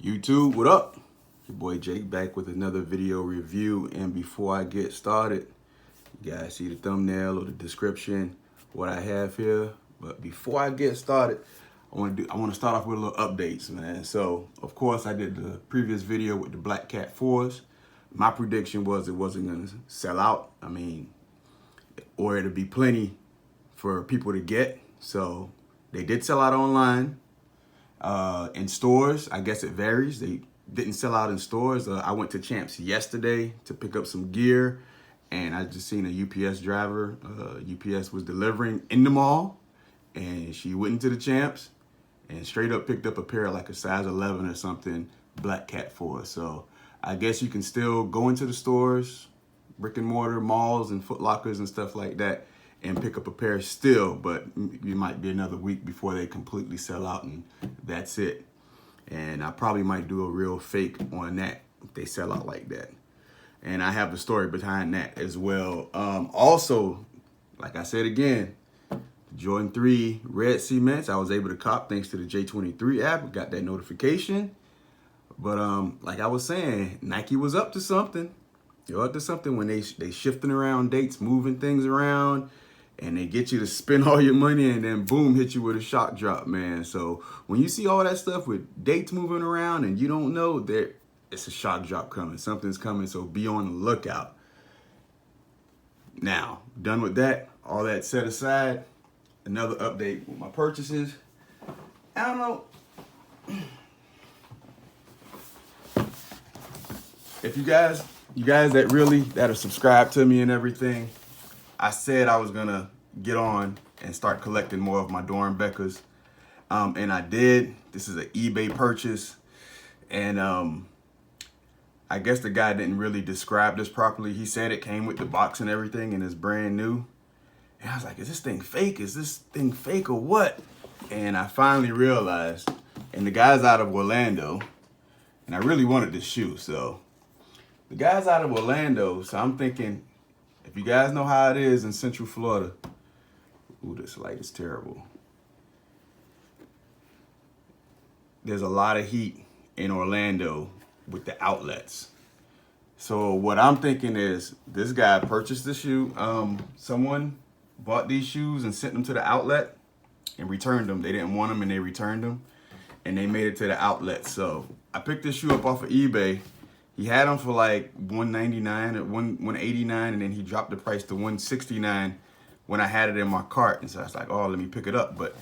YouTube, what up? Your boy Jake back with another video review. And before I get started, you guys see the thumbnail or the description, what I have here. But before I get started, I want to start off with a little updates, man. So of course I did the previous video with the Black Cat 4s. My prediction was it wasn't gonna sell out. I mean, or it'd be plenty for people to get. So they did sell out online. In stores, I guess it varies. They didn't sell out in stores. I went to Champs yesterday to pick up some gear, and I just seen a UPS driver. UPS was delivering in the mall, and she went into the Champs and straight up picked up a pair of like a size 11 or something Black Cat 4. So I guess you can still go into the stores, brick and mortar malls and Foot Lockers and stuff like that, and pick up a pair still, but it might be another week before they completely sell out and that's it. And I probably might do a real fake on that if they sell out like that. And I have the story behind that as well. Also, like I said again, Jordan 3 red cements, I was able to cop thanks to the J23 app. Got that notification. But like I was saying, Nike was up to something. They're up to something when they shifting around dates, moving things around, and they get you to spend all your money and then boom, hit you with a shock drop, man. So when you see all that stuff with dates moving around and you don't know that it's a shock drop coming, something's coming, so be on the lookout. Now, done with that, all that set aside, another update with my purchases. I don't know. If you guys that are subscribed to me and everything, I said I was gonna get on and start collecting more of my Doernbechers, and I did. This is an eBay purchase, and I guess the guy didn't really describe this properly. He said it came with the box and everything, and it's brand new. And I was like, is this thing fake? Is this thing fake or what? And I finally realized, and the guy's out of Orlando, and I really wanted this shoe, so the guy's out of Orlando, so I'm thinking, if you guys know how it is in Central Florida, ooh, this light is terrible. There's a lot of heat in Orlando with the outlets. So what I'm thinking is, this guy purchased the shoe. Someone bought these shoes and sent them to the outlet and returned them. They didn't want them and they returned them, and they made it to the outlet. So I picked this shoe up off of eBay. He had them for like $199 or $189, and then he dropped the price to $169 when I had it in my cart. And so I was like, oh, let me pick it up. But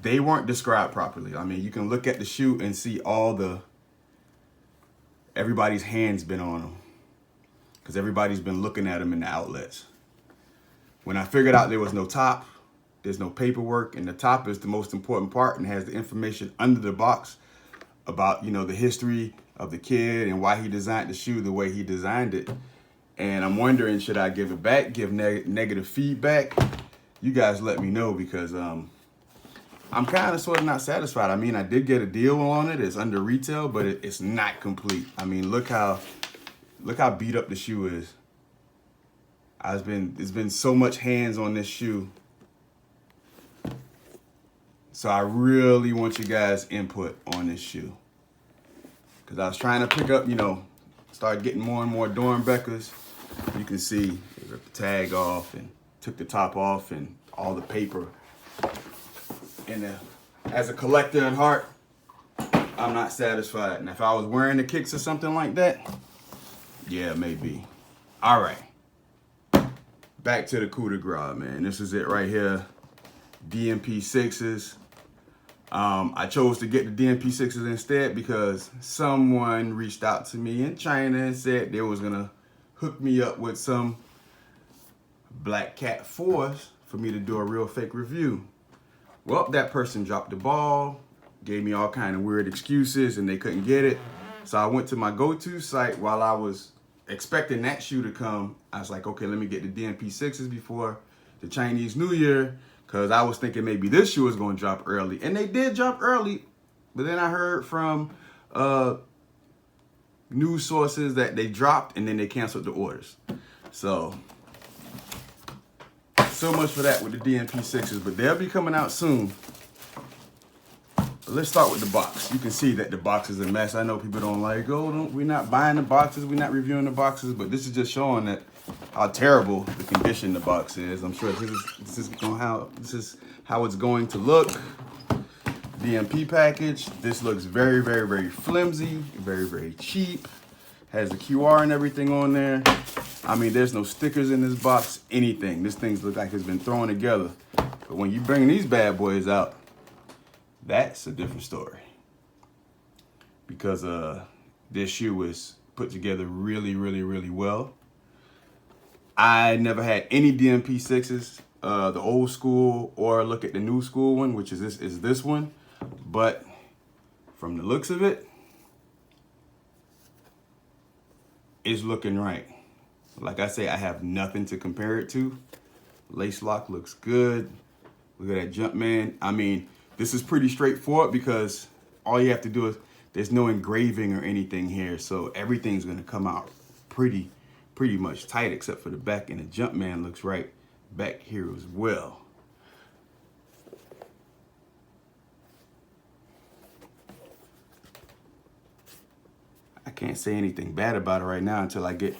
they weren't described properly. I mean, you can look at the shoe and see everybody's hands been on them, because everybody's been looking at them in the outlets. When I figured out there was no top, there's no paperwork, and the top is the most important part and has the information under the box about, you know, the history of the kid and why he designed the shoe the way he designed it. And I'm wondering, should I give it back, give negative feedback? You guys let me know, because I'm kind of sort of not satisfied. I mean, I did get a deal on it. It's under retail, but it's not complete. I mean, look how beat up the shoe is. There's been so much hands on this shoe. So I really want you guys' input on this shoe, because I was trying to pick up, you know, start getting more and more Doernbechers. You can see they ripped the tag off and took the top off and all the paper. And as a collector at heart, I'm not satisfied. And if I was wearing the kicks or something like that, yeah, maybe. All right, back to the coup de grace, man. This is it right here, DMP 6s. I chose to get the DMP 6s instead because someone reached out to me in China and said they was gonna hook me up with some Black Cat 4s for me to do a real fake review. Well, that person dropped the ball, gave me all kind of weird excuses, and they couldn't get it. So I went to my go-to site while I was expecting that shoe to come. I was like, okay, let me get the DMP 6s before the Chinese New Year, because I was thinking maybe this shoe was going to drop early. And they did drop early, but then I heard from news sources that they dropped and then they canceled the orders. So much for that with the DMP 6s, but they'll be coming out soon. Let's start with the box. You can see that the box is a mess. I know people don't like, we're not buying the boxes, we're not reviewing the boxes, but this is just showing that how terrible the condition the box is. I'm sure this is how it's going to look. DMP package. This looks very, very, very flimsy, very, very cheap. Has the QR and everything on there. I mean, there's no stickers in this box, anything. This thing looks like it's been thrown together. But when you bring these bad boys out, that's a different story. Because this shoe was put together really, really, really well. I never had any DMP 6s, the old school, or look at the new school one, which is this one. But from the looks of it, it's looking right. Like I say, I have nothing to compare it to. Lace lock looks good. Look at that Jumpman. I mean, this is pretty straightforward because all you have to do is, there's no engraving or anything here. So everything's gonna come out pretty much tight except for the back, and the Jumpman looks right back here as well. I can't say anything bad about it right now until I get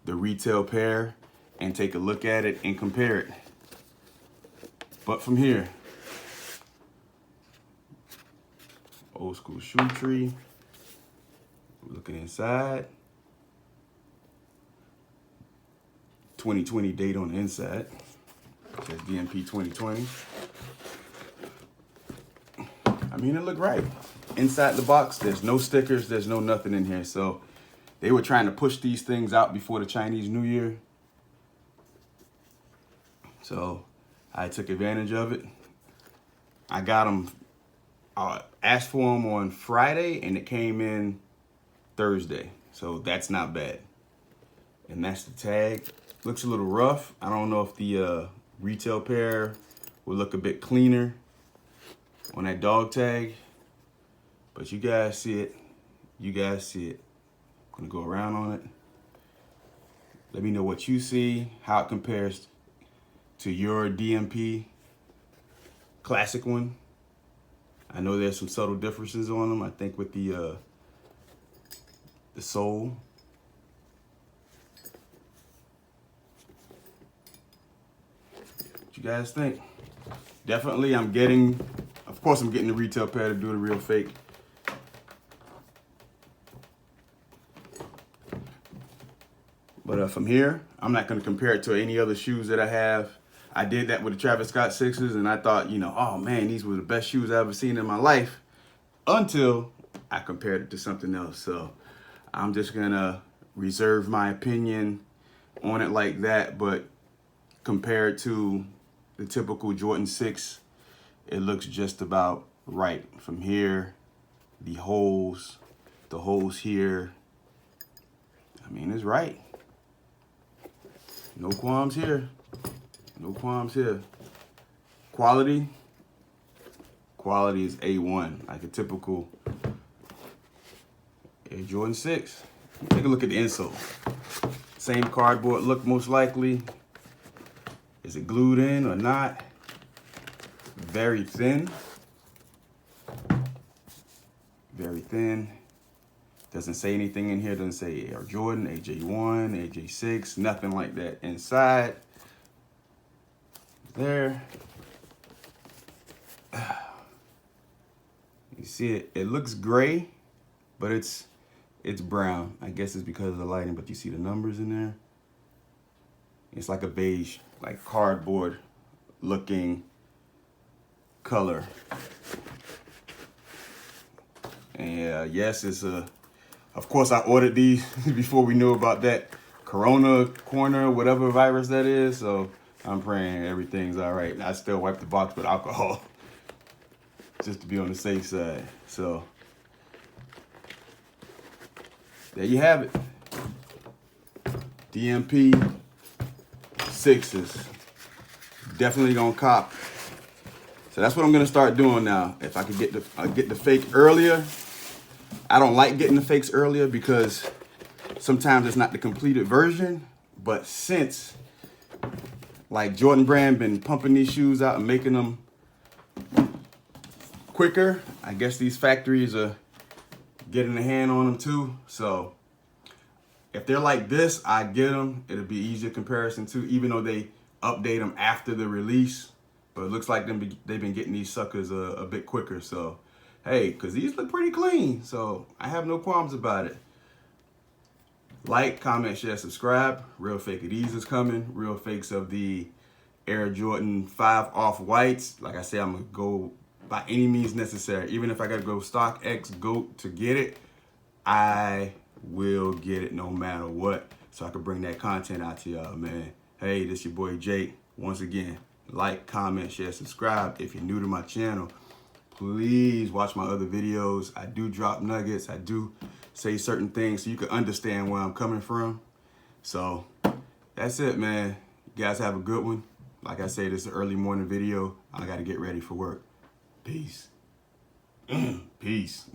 the retail pair and take a look at it and compare it. But from here, old school shoe tree. Looking inside. 2020 date on the inside. It says DMP 2020. I mean, it looked right. Inside the box, there's no stickers, there's no nothing in here. So they were trying to push these things out before the Chinese New Year. So I took advantage of it. I got them, asked for them on Friday, and it came in Thursday. So that's not bad. And that's the tag. Looks a little rough. I don't know if the retail pair will look a bit cleaner on that dog tag. But you guys see it. You guys see it. I'm gonna go around on it. Let me know what you see, how it compares to your DMP classic one. I know there's some subtle differences on them. I think with the sole. What you guys think? Definitely, of course I'm getting the retail pair to do the real fake. But from here, I'm not going to compare it to any other shoes that I have. I did that with the Travis Scott 6s, and I thought, oh man, these were the best shoes I've ever seen in my life, until I compared it to something else. So I'm just going to reserve my opinion on it like that, but compared to the typical Jordan 6, it looks just about right. From here, the holes here, I mean, it's right. No qualms here. No qualms here. Quality is A1, like a typical Air Jordan 6. Take a look at the insole. Same cardboard look most likely. Is it glued in or not? Very thin. Very thin. Doesn't say anything in here. Doesn't say Air Jordan, AJ1, AJ6, nothing like that inside. There. You see it. It looks gray, but it's brown. I guess it's because of the lighting, but you see the numbers in there. It's like a beige, like cardboard looking color. And yes, it's of course I ordered these before we knew about that corona, whatever virus that is. So I'm praying everything's all right. I still wipe the box with alcohol just to be on the safe side. So there you have it. DMP 6s. Definitely gonna cop. So that's what I'm gonna start doing now. If I could get the fake earlier. I don't like getting the fakes earlier because sometimes it's not the completed version. But since like Jordan Brand been pumping these shoes out and making them quicker. I guess these factories are getting a hand on them too. So if they're like this, I get them. It'll be easier comparison too, even though they update them after the release. But it looks like they've been getting these suckers a bit quicker. So, hey, because these look pretty clean. So I have no qualms about it. Like, comment, share, subscribe. Real fake of these is coming. Real fakes of the Air Jordan 5 Off-Whites. Like I said, I'm going to go by any means necessary. Even if I got to go stock X GOAT to get it, I will get it no matter what. So I can bring that content out to y'all, man. Hey, this your boy Jake. Once again, like, comment, share, subscribe. If you're new to my channel, please watch my other videos. I do drop nuggets. I do say certain things so you can understand where I'm coming from. So that's it, man. You guys have a good one. Like I say, this is an early morning video. I got to get ready for work. Peace. Peace.